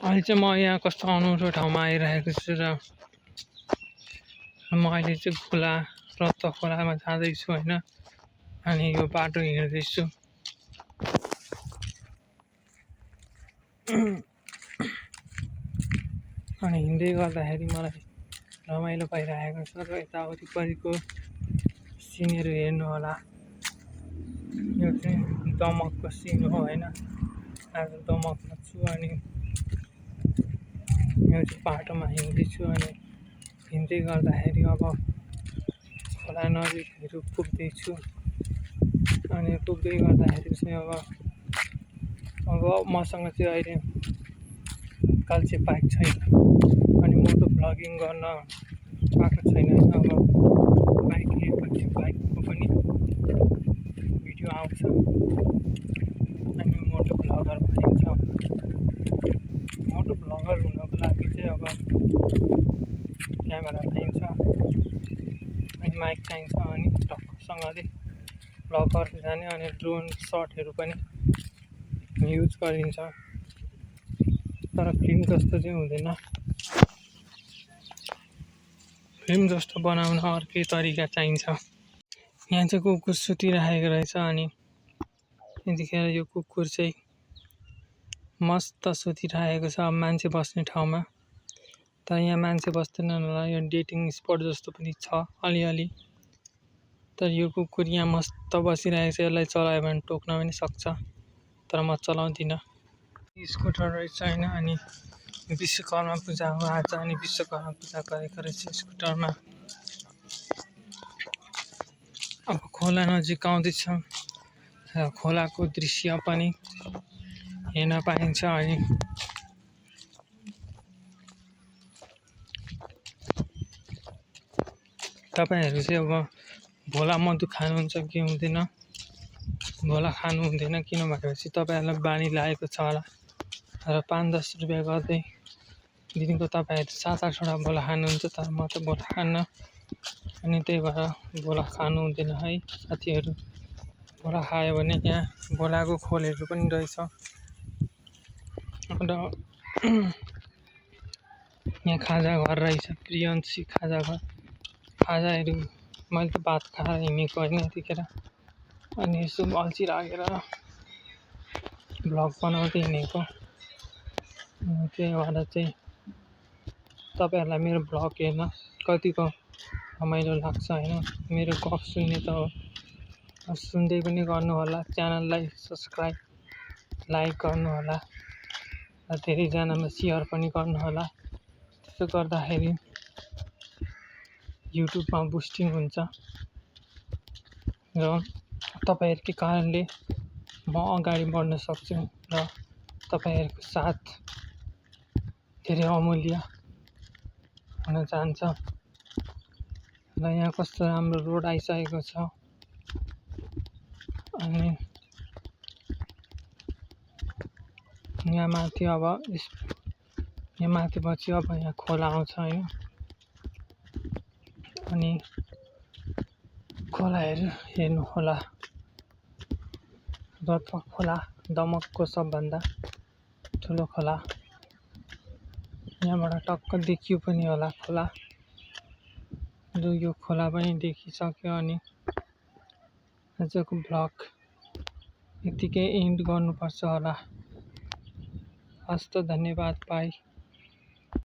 अहिले चाहिँ म यहाँ कस्तो अनौठो ठाउँमा आइरहेको छु र म अहिले चाहिँ रत्त खोलामा जाँदैछु होइन। अनि यो बाटो हिँड्दैछु। अनि हिँड्दै गर्दाखेरि मलाई रमाइलो भइरहेको छ र यता वरिपरिको सिनहरू हेर्नु होला। यो चाहिँ दमकको सिन हो होइन। आज दमकमा छु अनि यो चाहिँ बाटोमा हिँड्दैछु अनि हिँड्दै गर्दाखेरि अब खोला नजिकहरू पुग्दैछु। अनि पुग्दै गर्दाखेरि चाहिँ अब मसँग चाहिँ अहिले काल्चे बाइक छैन अनि मोटो भ्लगिङ गर्न पाएको छैन। अब बाइक लिएपछि बाइकको पनि भिडियो आउँछ अनि मोटो भ्लगर भनिन्छ। मोटो भ्लगर हुनको लागि चाहिँ अब क्यामेरा चाहिन्छ अनि माइक चाहिन्छ अनि टक्कसँगले भ्लग गर्दै जाने अनि ड्रोन सटहरू पनि युज गरिन्छ। तर फिल्म जस्तो चाहिँ हुँदैन। फिल्म जस्तो बनाउन अर्कै तरिका चाहिन्छ। यहाँ चाहिँ कुकुर सुतिरहेको रहेछ अनि यतिखेर यो कुकुर चाहिँ मस्त सुतिरहेको छ अब मान्छे बस्ने ठाउँमा। तर यहाँ मान्छे बस्दैनन् होला, यो डेटिङ स्पट जस्तो पनि छ अलिअलि। तर यो कुकुर यहाँ मस्त बसिरहेको छ। यसलाई चलायो भने टोक्न पनि सक्छ तर म चलाउँदिनँ। स्कुटर रहेछ होइन अनि विश्वकर्मा पूजा हो आज अनि विश्वकर्मा पूजा गरेको रहेछ स्कुटरमा। अब खोला नजिक आउँदैछ र खोलाको दृश्य पनि हेर्न पाइन्छ अनि तपाईँहरू चाहिँ अब भोला मधु खानुहुन्छ कि हुँदैन? भोला खानु हुँदैन किनभनेपछि तपाईँहरूलाई बानी लागेको छ होला र 5-10 रुपियाँ गर्दै दिनको तपाईँहरू 7-8वटा भोला खानुहुन्छ। तर म त भोला खान्न अनि त्यही भएर भोला खानु हुँदैन है साथीहरू। भोला खायो भने यहाँ भोलाको खोलहरू पनि रहेछ र यहाँ खाजा घर रहेछ प्रियन्सी खाजा घर। खाजाहरू मैले त भात खाएर हिँडेको होइन यतिखेर अनि यसो अल्छी लागेर भ्लग बनाउँदै हिँडेको। त्यही भएर चाहिँ तपाईँहरूलाई मेरो भ्लग हेर्न कतिको रमाइलो लाग्छ होइन। मेरो गफ सुन्ने त हो, सुन्दै पनि गर्नुहोला। च्यानललाई सब्सक्राइब लाइक गर्नुहोला र धेरैजनामा सेयर पनि गर्नुहोला। त्यसो गर्दाखेरि युट्युबमा बुस्टिङ हुन्छ र तपाईँहरूकै कारणले म अगाडि बढ्न सक्छु र तपाईँहरूको साथ धेरै अमूल्य हुन जान्छ। र यहाँ कस्तो राम्रो रोड आइसकेको छ अनि यहाँ माथि पछि अब यहाँ खोला आउँछ होइन। अनि खोलाहरू हेर्नु होला। रत्त खोला दमकको सबभन्दा ठुलो खोला। यहाँबाट टक्क देखियो पनि होला खोला। र यो खोला पनि देखिसक्यो अनि आजको भ्लग यतिकै एन्ड गर्नुपर्छ होला। हस्त धन्यवाद, बाई।